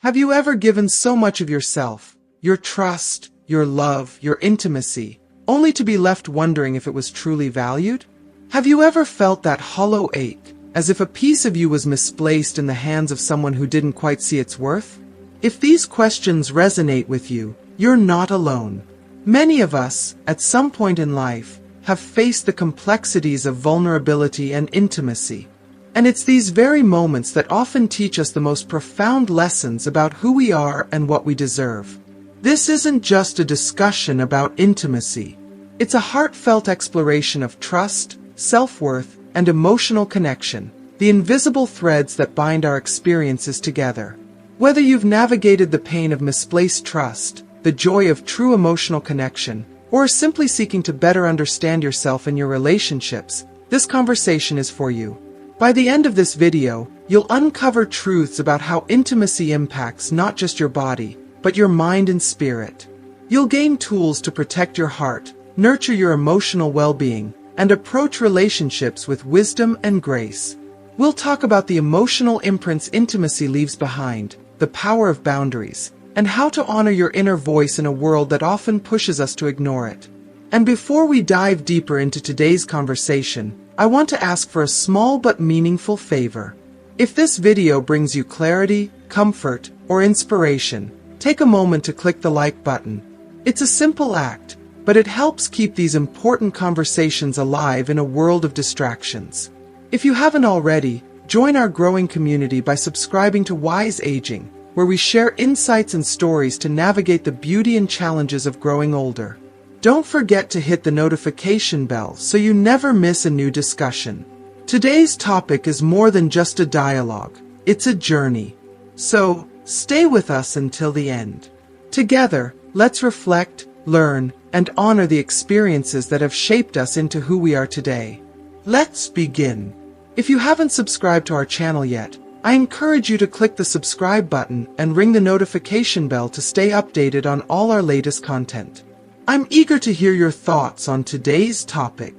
Have you ever given so much of yourself, your trust, your love, your intimacy, only to be left wondering if it was truly valued? Have you ever felt that hollow ache, as if a piece of you was misplaced in the hands of someone who didn't quite see its worth? If these questions resonate with you, you're not alone. Many of us, at some point in life, have faced the complexities of vulnerability and intimacy. And it's these very moments that often teach us the most profound lessons about who we are and what we deserve. This isn't just a discussion about intimacy. It's a heartfelt exploration of trust, self-worth, and emotional connection, the invisible threads that bind our experiences together. Whether you've navigated the pain of misplaced trust, the joy of true emotional connection, or are simply seeking to better understand yourself and your relationships, this conversation is for you. By the end of this video, you'll uncover truths about how intimacy impacts not just your body, but your mind and spirit. You'll gain tools to protect your heart, nurture your emotional well-being, and approach relationships with wisdom and grace. We'll talk about the emotional imprints intimacy leaves behind, the power of boundaries, and how to honor your inner voice in a world that often pushes us to ignore it. And before we dive deeper into today's conversation, I want to ask for a small but meaningful favor. If this video brings you clarity, comfort, or inspiration, take a moment to click the like button. It's a simple act, but it helps keep these important conversations alive in a world of distractions. If you haven't already, join our growing community by subscribing to Wise Aging, where we share insights and stories to navigate the beauty and challenges of growing older. Don't forget to hit the notification bell so you never miss a new discussion. Today's topic is more than just a dialogue, it's a journey. So, stay with us until the end. Together, let's reflect, learn, and honor the experiences that have shaped us into who we are today. Let's begin. If you haven't subscribed to our channel yet, I encourage you to click the subscribe button and ring the notification bell to stay updated on all our latest content. I'm eager to hear your thoughts on today's topic.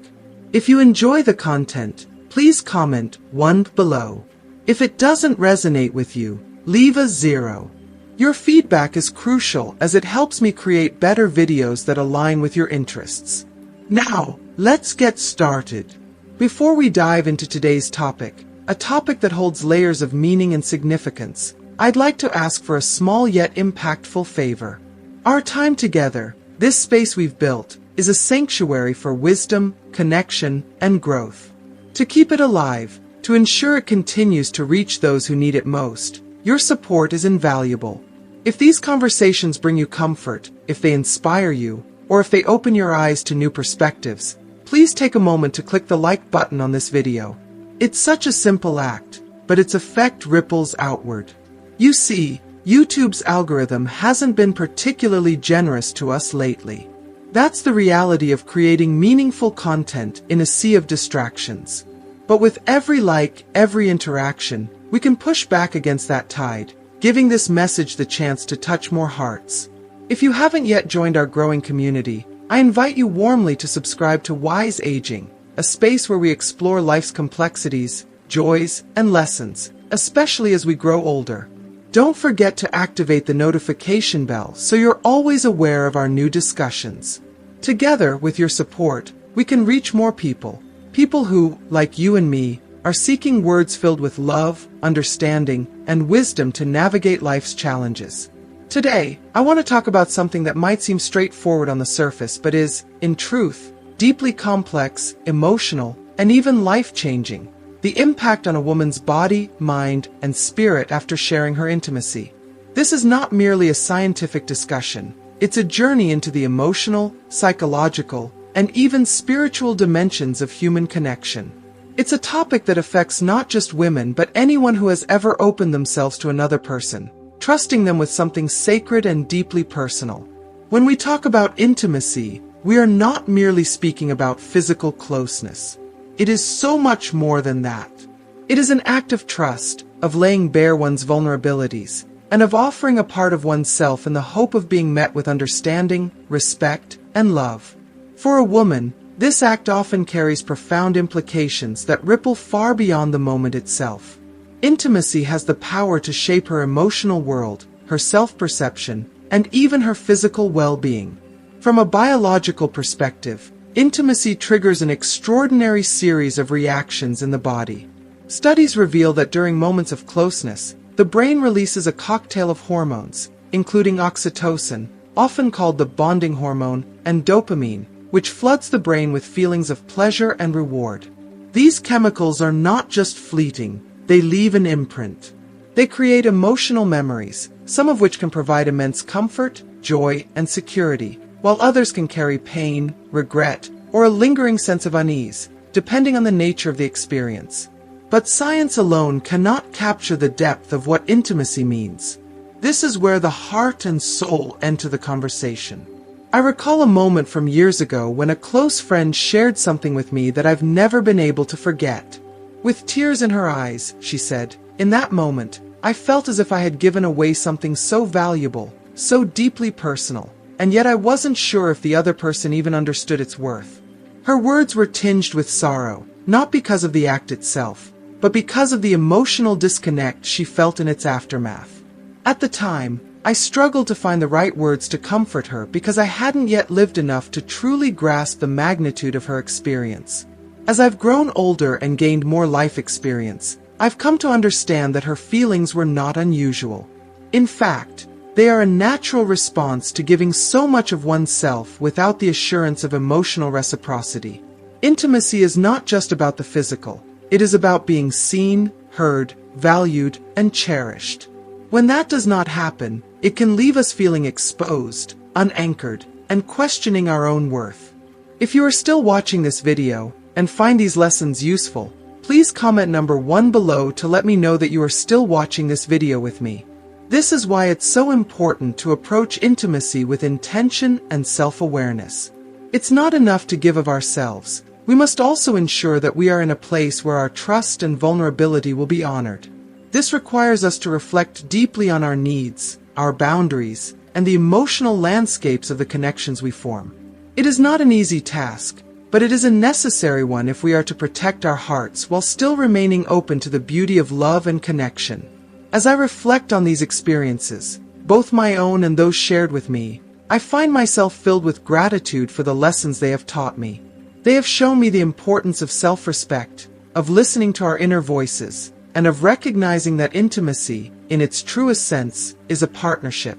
If you enjoy the content, please comment 1 below. If it doesn't resonate with you, leave a 0. Your feedback is crucial as it helps me create better videos that align with your interests. Now, let's get started. Before we dive into today's topic, a topic that holds layers of meaning and significance, I'd like to ask for a small yet impactful favor. Our time together, this space we've built, is a sanctuary for wisdom, connection, and growth. To keep it alive, to ensure it continues to reach those who need it most, your support is invaluable. If these conversations bring you comfort, if they inspire you, or if they open your eyes to new perspectives, please take a moment to click the like button on this video. It's such a simple act, but its effect ripples outward. You see, YouTube's algorithm hasn't been particularly generous to us lately. That's the reality of creating meaningful content in a sea of distractions. But with every like, every interaction, we can push back against that tide, giving this message the chance to touch more hearts. If you haven't yet joined our growing community, I invite you warmly to subscribe to Wise Aging, a space where we explore life's complexities, joys, and lessons, especially as we grow older. Don't forget to activate the notification bell so you're always aware of our new discussions. Together, with your support, we can reach more people. People who, like you and me, are seeking words filled with love, understanding, and wisdom to navigate life's challenges. Today, I want to talk about something that might seem straightforward on the surface but is, in truth, deeply complex, emotional, and even life-changing. The impact on a woman's body, mind, and spirit after sharing her intimacy. This is not merely a scientific discussion. It's a journey into the emotional, psychological, and even spiritual dimensions of human connection. It's a topic that affects not just women but anyone who has ever opened themselves to another person, trusting them with something sacred and deeply personal. When we talk about intimacy, we are not merely speaking about physical closeness. It is so much more than that. It is an act of trust, of laying bare one's vulnerabilities, and of offering a part of oneself in the hope of being met with understanding, respect, and love. For a woman, this act often carries profound implications that ripple far beyond the moment itself. Intimacy has the power to shape her emotional world, her self-perception, and even her physical well-being. From a biological perspective, intimacy triggers an extraordinary series of reactions in the body. Studies reveal that during moments of closeness, the brain releases a cocktail of hormones, including oxytocin, often called the bonding hormone, and dopamine, which floods the brain with feelings of pleasure and reward. These chemicals are not just fleeting, they leave an imprint. They create emotional memories, some of which can provide immense comfort, joy, and security, while others can carry pain, regret, or a lingering sense of unease, depending on the nature of the experience. But science alone cannot capture the depth of what intimacy means. This is where the heart and soul enter the conversation. I recall a moment from years ago when a close friend shared something with me that I've never been able to forget. With tears in her eyes, she said, "In that moment, I felt as if I had given away something so valuable, so deeply personal, and yet I wasn't sure if the other person even understood its worth." Her words were tinged with sorrow, not because of the act itself, but because of the emotional disconnect she felt in its aftermath. At the time, I struggled to find the right words to comfort her because I hadn't yet lived enough to truly grasp the magnitude of her experience. As I've grown older and gained more life experience, I've come to understand that her feelings were not unusual. In fact, they are a natural response to giving so much of oneself without the assurance of emotional reciprocity. Intimacy is not just about the physical. It is about being seen, heard, valued, and cherished. When that does not happen, it can leave us feeling exposed, unanchored, and questioning our own worth. If you are still watching this video and find these lessons useful, please comment number 1 below to let me know that you are still watching this video with me. This is why it's so important to approach intimacy with intention and self-awareness. It's not enough to give of ourselves. We must also ensure that we are in a place where our trust and vulnerability will be honored. This requires us to reflect deeply on our needs, our boundaries, and the emotional landscapes of the connections we form. It is not an easy task, but it is a necessary one if we are to protect our hearts while still remaining open to the beauty of love and connection. As I reflect on these experiences, both my own and those shared with me, I find myself filled with gratitude for the lessons they have taught me. They have shown me the importance of self-respect, of listening to our inner voices, and of recognizing that intimacy, in its truest sense, is a partnership.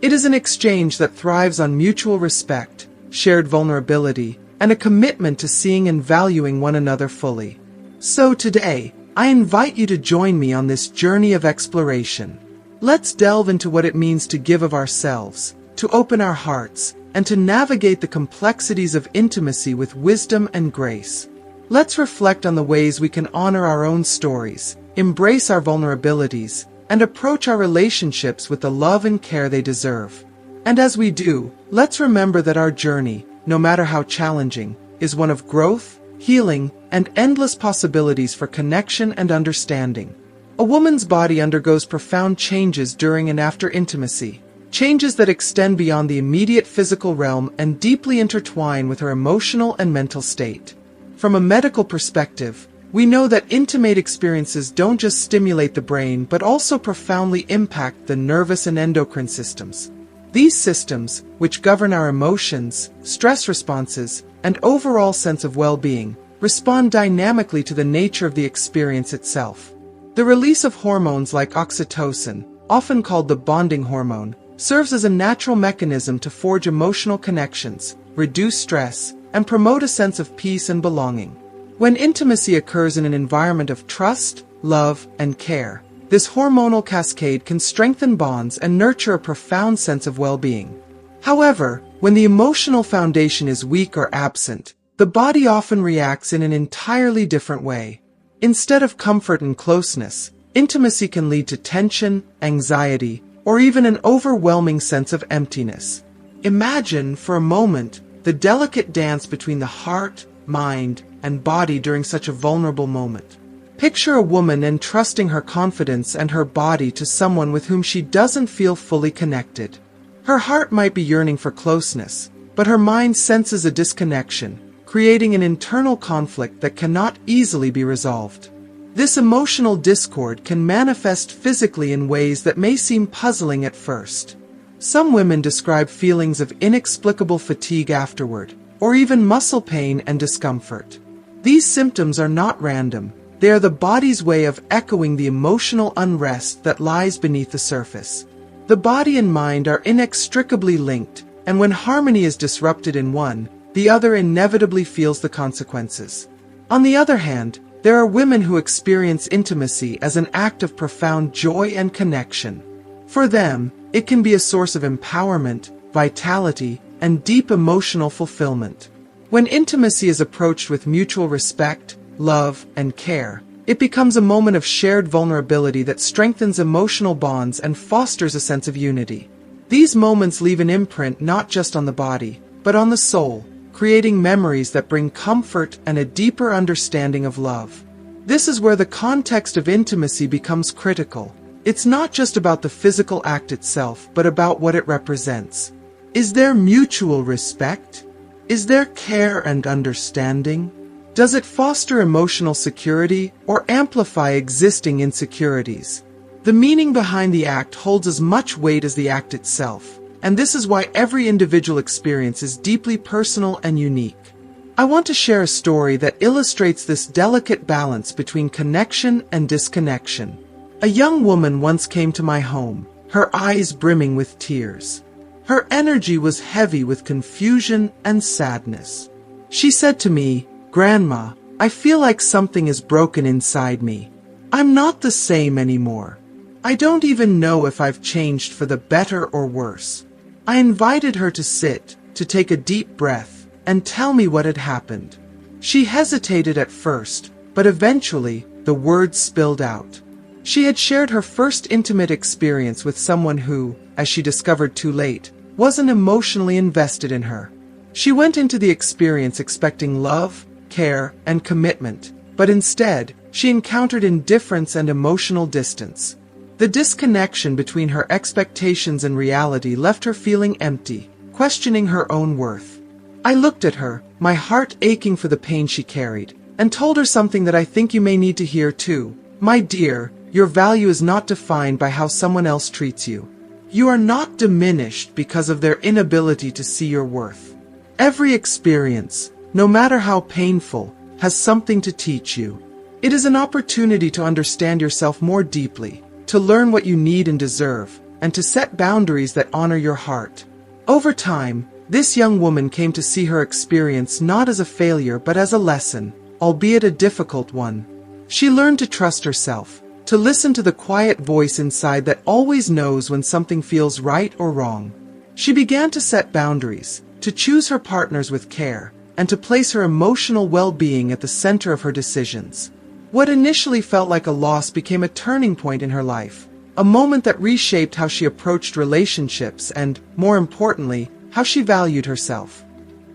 It is an exchange that thrives on mutual respect, shared vulnerability, and a commitment to seeing and valuing one another fully. So today, I invite you to join me on this journey of exploration. Let's delve into what it means to give of ourselves, to open our hearts, and to navigate the complexities of intimacy with wisdom and grace. Let's reflect on the ways we can honor our own stories, embrace our vulnerabilities, and approach our relationships with the love and care they deserve. And as we do, let's remember that our journey, no matter how challenging, is one of growth, healing, and endless possibilities for connection and understanding. A woman's body undergoes profound changes during and after intimacy. Changes that extend beyond the immediate physical realm and deeply intertwine with her emotional and mental state. From a medical perspective, we know that intimate experiences don't just stimulate the brain but also profoundly impact the nervous and endocrine systems. These systems, which govern our emotions, stress responses, and overall sense of well-being, respond dynamically to the nature of the experience itself. The release of hormones like oxytocin, often called the bonding hormone, serves as a natural mechanism to forge emotional connections, reduce stress, and promote a sense of peace and belonging. When intimacy occurs in an environment of trust, love, and care, this hormonal cascade can strengthen bonds and nurture a profound sense of well-being. However, when the emotional foundation is weak or absent, the body often reacts in an entirely different way. Instead of comfort and closeness, intimacy can lead to tension, anxiety, or even an overwhelming sense of emptiness. Imagine, for a moment, the delicate dance between the heart, mind, and body during such a vulnerable moment. Picture a woman entrusting her confidence and her body to someone with whom she doesn't feel fully connected. Her heart might be yearning for closeness, but her mind senses a disconnection, creating an internal conflict that cannot easily be resolved. This emotional discord can manifest physically in ways that may seem puzzling at first. Some women describe feelings of inexplicable fatigue afterward, or even muscle pain and discomfort. These symptoms are not random. They are the body's way of echoing the emotional unrest that lies beneath the surface. The body and mind are inextricably linked, and when harmony is disrupted in one, the other inevitably feels the consequences. On the other hand, there are women who experience intimacy as an act of profound joy and connection. For them, it can be a source of empowerment, vitality, and deep emotional fulfillment. When intimacy is approached with mutual respect, love, and care, it becomes a moment of shared vulnerability that strengthens emotional bonds and fosters a sense of unity. These moments leave an imprint not just on the body, but on the soul, creating memories that bring comfort and a deeper understanding of love. This is where the context of intimacy becomes critical. It's not just about the physical act itself, but about what it represents. Is there mutual respect? Is there care and understanding? Does it foster emotional security or amplify existing insecurities? The meaning behind the act holds as much weight as the act itself, and this is why every individual experience is deeply personal and unique. I want to share a story that illustrates this delicate balance between connection and disconnection. A young woman once came to my home, her eyes brimming with tears. Her energy was heavy with confusion and sadness. She said to me, "Grandma, I feel like something is broken inside me. I'm not the same anymore. I don't even know if I've changed for the better or worse." I invited her to sit, to take a deep breath, and tell me what had happened. She hesitated at first, but eventually, the words spilled out. She had shared her first intimate experience with someone who, as she discovered too late, wasn't emotionally invested in her. She went into the experience expecting love, care, and commitment, but instead, she encountered indifference and emotional distance. The disconnection between her expectations and reality left her feeling empty, questioning her own worth. I looked at her, my heart aching for the pain she carried, and told her something that I think you may need to hear too. My dear, your value is not defined by how someone else treats you. You are not diminished because of their inability to see your worth. Every experience, no matter how painful, has something to teach you. It is an opportunity to understand yourself more deeply, to learn what you need and deserve, and to set boundaries that honor your heart. Over time, this young woman came to see her experience not as a failure but as a lesson, albeit a difficult one. She learned to trust herself, to listen to the quiet voice inside that always knows when something feels right or wrong. She began to set boundaries, to choose her partners with care, and to place her emotional well-being at the center of her decisions. What initially felt like a loss became a turning point in her life, a moment that reshaped how she approached relationships and, more importantly, how she valued herself.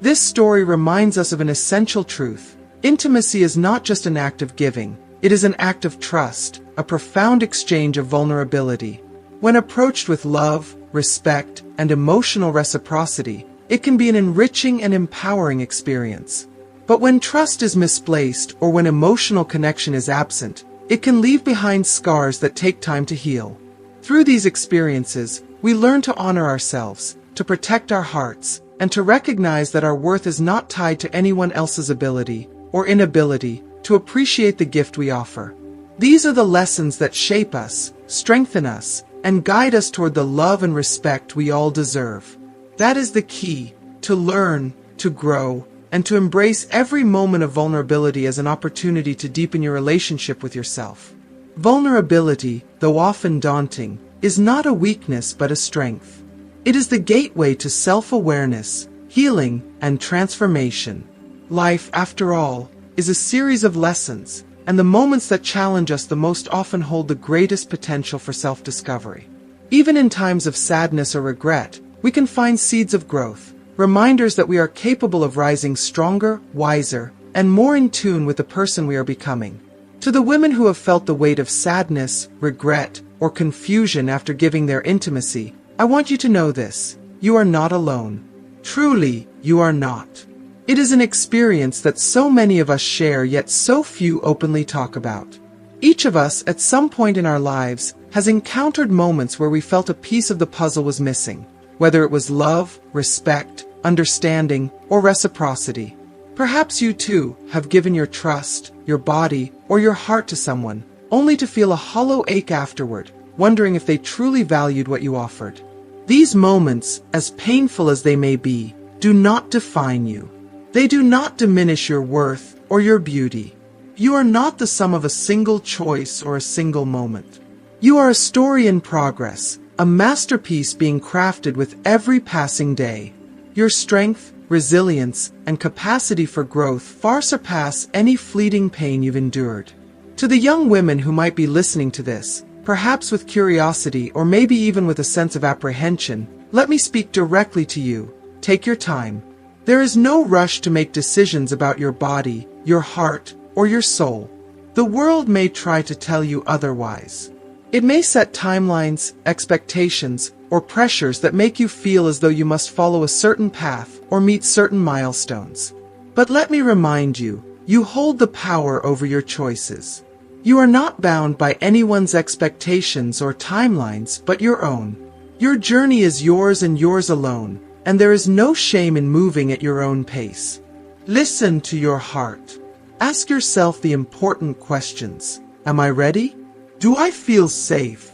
This story reminds us of an essential truth. Intimacy is not just an act of giving, it is an act of trust, a profound exchange of vulnerability. When approached with love, respect, and emotional reciprocity, it can be an enriching and empowering experience. But when trust is misplaced or when emotional connection is absent, it can leave behind scars that take time to heal. Through these experiences, we learn to honor ourselves, to protect our hearts, and to recognize that our worth is not tied to anyone else's ability or inability to appreciate the gift we offer. These are the lessons that shape us, strengthen us, and guide us toward the love and respect we all deserve. That is the key, to learn, to grow, and to embrace every moment of vulnerability as an opportunity to deepen your relationship with yourself. Vulnerability, though often daunting, is not a weakness but a strength. It is the gateway to self-awareness, healing, and transformation. Life, after all, is a series of lessons, and the moments that challenge us the most often hold the greatest potential for self-discovery. Even in times of sadness or regret, we can find seeds of growth, reminders that we are capable of rising stronger, wiser, and more in tune with the person we are becoming. To the women who have felt the weight of sadness, regret, or confusion after giving their intimacy, I want you to know this: you are not alone. Truly, you are not. It is an experience that so many of us share yet so few openly talk about. Each of us, at some point in our lives, has encountered moments where we felt a piece of the puzzle was missing, whether it was love, respect, understanding, or reciprocity. Perhaps you too have given your trust, your body, or your heart to someone, only to feel a hollow ache afterward, wondering if they truly valued what you offered. These moments, as painful as they may be, do not define you. They do not diminish your worth or your beauty. You are not the sum of a single choice or a single moment. You are a story in progress, a masterpiece being crafted with every passing day. Your strength, resilience, and capacity for growth far surpass any fleeting pain you've endured. To the young women who might be listening to this, perhaps with curiosity or maybe even with a sense of apprehension, let me speak directly to you. Take your time. There is no rush to make decisions about your body, your heart, or your soul. The world may try to tell you otherwise. It may set timelines, expectations, or pressures that make you feel as though you must follow a certain path or meet certain milestones. But let me remind you, you hold the power over your choices. You are not bound by anyone's expectations or timelines but your own. Your journey is yours and yours alone, and there is no shame in moving at your own pace. Listen to your heart. Ask yourself the important questions. Am I ready? Do I feel safe?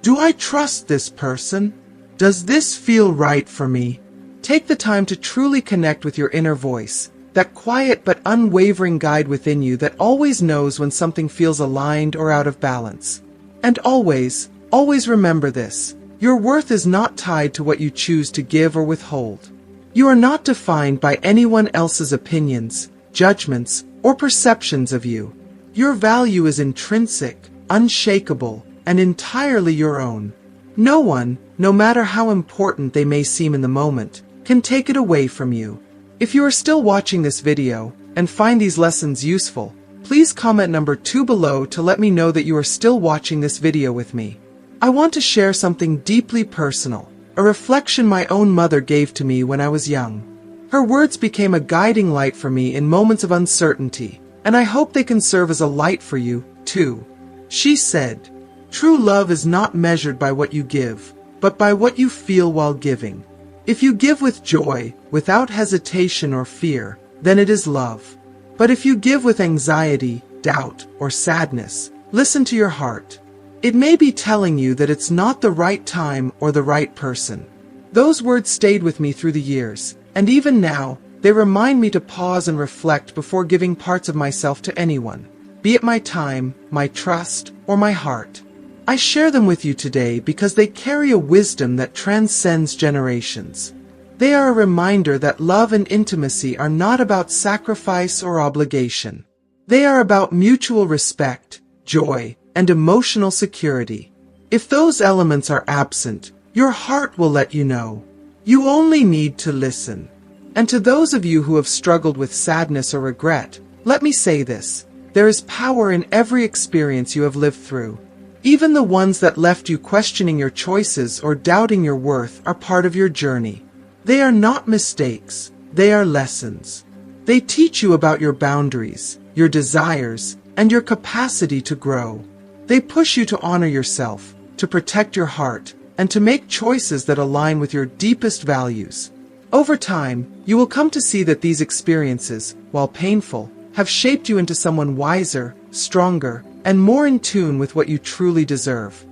Do I trust this person? Does this feel right for me? Take the time to truly connect with your inner voice, that quiet but unwavering guide within you that always knows when something feels aligned or out of balance. And always, always remember this. Your worth is not tied to what you choose to give or withhold. You are not defined by anyone else's opinions, judgments, or perceptions of you. Your value is intrinsic, unshakable, and entirely your own. No one, no matter how important they may seem in the moment, can take it away from you. If you are still watching this video and find these lessons useful, please comment number 2 below to let me know that you are still watching this video with me. I want to share something deeply personal, a reflection my own mother gave to me when I was young. Her words became a guiding light for me in moments of uncertainty, and I hope they can serve as a light for you, too. She said, "True love is not measured by what you give, but by what you feel while giving. If you give with joy, without hesitation or fear, then it is love. But if you give with anxiety, doubt, or sadness, listen to your heart. It may be telling you that it's not the right time or the right person." Those words stayed with me through the years, and even now, they remind me to pause and reflect before giving parts of myself to anyone, be it my time, my trust, or my heart. I share them with you today because they carry a wisdom that transcends generations. They are a reminder that love and intimacy are not about sacrifice or obligation. They are about mutual respect, joy, and emotional security. If those elements are absent, your heart will let you know. You only need to listen. And to those of you who have struggled with sadness or regret, let me say this. There is power in every experience you have lived through. Even the ones that left you questioning your choices or doubting your worth are part of your journey. They are not mistakes. They are lessons. They teach you about your boundaries, your desires, and your capacity to grow. They push you to honor yourself, to protect your heart, and to make choices that align with your deepest values. Over time, you will come to see that these experiences, while painful, have shaped you into someone wiser, stronger, and more in tune with what you truly deserve.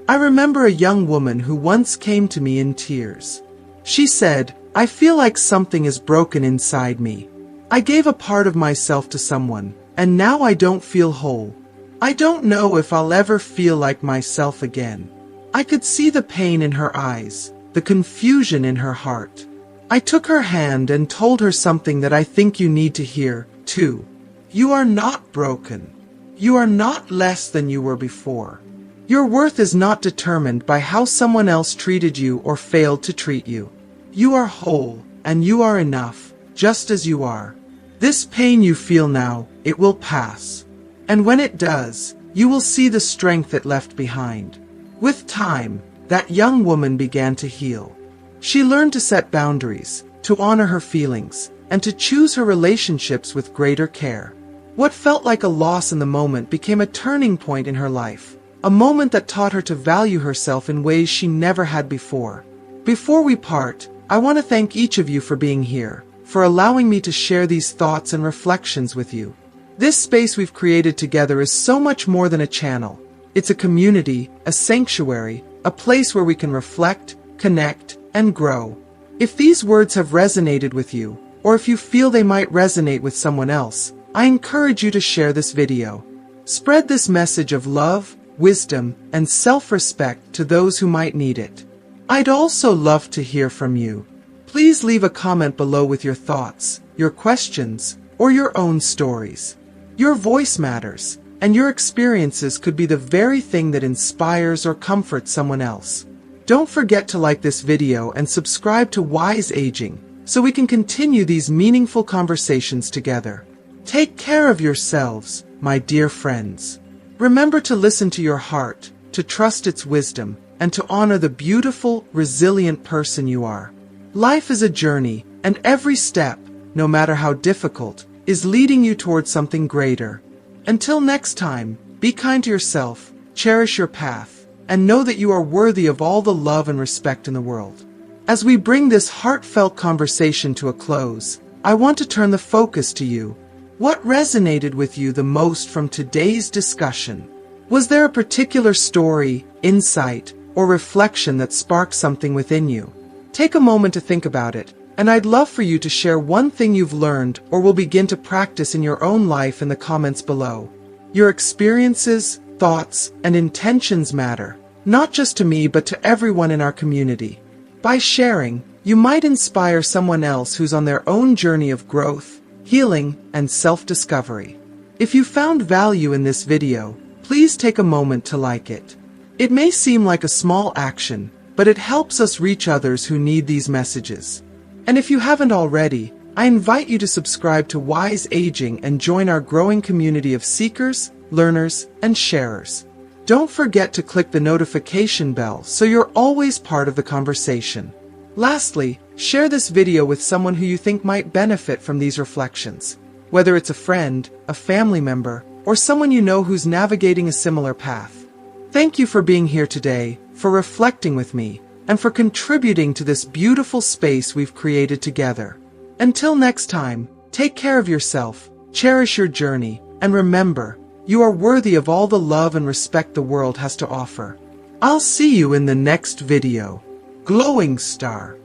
I remember a young woman who once came to me in tears. She said, "I feel like something is broken inside me. I gave a part of myself to someone, and now I don't feel whole. I don't know if I'll ever feel like myself again." I could see the pain in her eyes, the confusion in her heart. I took her hand and told her something that I think you need to hear, too. You are not broken. You are not less than you were before. Your worth is not determined by how someone else treated you or failed to treat you. You are whole, and you are enough, just as you are. This pain you feel now, it will pass. And when it does, you will see the strength it left behind. With time, that young woman began to heal. She learned to set boundaries, to honor her feelings, and to choose her relationships with greater care. What felt like a loss in the moment became a turning point in her life, a moment that taught her to value herself in ways she never had before. Before we part, I want to thank each of you for being here, for allowing me to share these thoughts and reflections with you. This space we've created together is so much more than a channel. It's a community, a sanctuary, a place where we can reflect, connect, and grow. If these words have resonated with you, or if you feel they might resonate with someone else, I encourage you to share this video. Spread this message of love, wisdom, and self-respect to those who might need it. I'd also love to hear from you. Please leave a comment below with your thoughts, your questions, or your own stories. Your voice matters, and your experiences could be the very thing that inspires or comforts someone else. Don't forget to like this video and subscribe to Wise Aging, so we can continue these meaningful conversations together. Take care of yourselves, my dear friends. Remember to listen to your heart, to trust its wisdom, and to honor the beautiful, resilient person you are. Life is a journey, and every step, no matter how difficult, is leading you towards something greater. Until next time, be kind to yourself, cherish your path, and know that you are worthy of all the love and respect in the world. As we bring this heartfelt conversation to a close, I want to turn the focus to you. What resonated with you the most from today's discussion? Was there a particular story, insight, or reflection that sparked something within you? Take a moment to think about it, and I'd love for you to share one thing you've learned or will begin to practice in your own life in the comments below. Your experiences, thoughts, and intentions matter, not just to me but to everyone in our community. By sharing, you might inspire someone else who's on their own journey of growth, healing, and self-discovery. If you found value in this video, please take a moment to like it. It may seem like a small action, but it helps us reach others who need these messages. And if you haven't already, I invite you to subscribe to Wise Aging and join our growing community of seekers, learners, and sharers. Don't forget to click the notification bell so you're always part of the conversation. Lastly, share this video with someone who you think might benefit from these reflections. Whether it's a friend, a family member, or someone you know who's navigating a similar path. Thank you for being here today, for reflecting with me, and for contributing to this beautiful space we've created together. Until next time, take care of yourself, cherish your journey, and remember, you are worthy of all the love and respect the world has to offer. I'll see you in the next video. Glowing Star.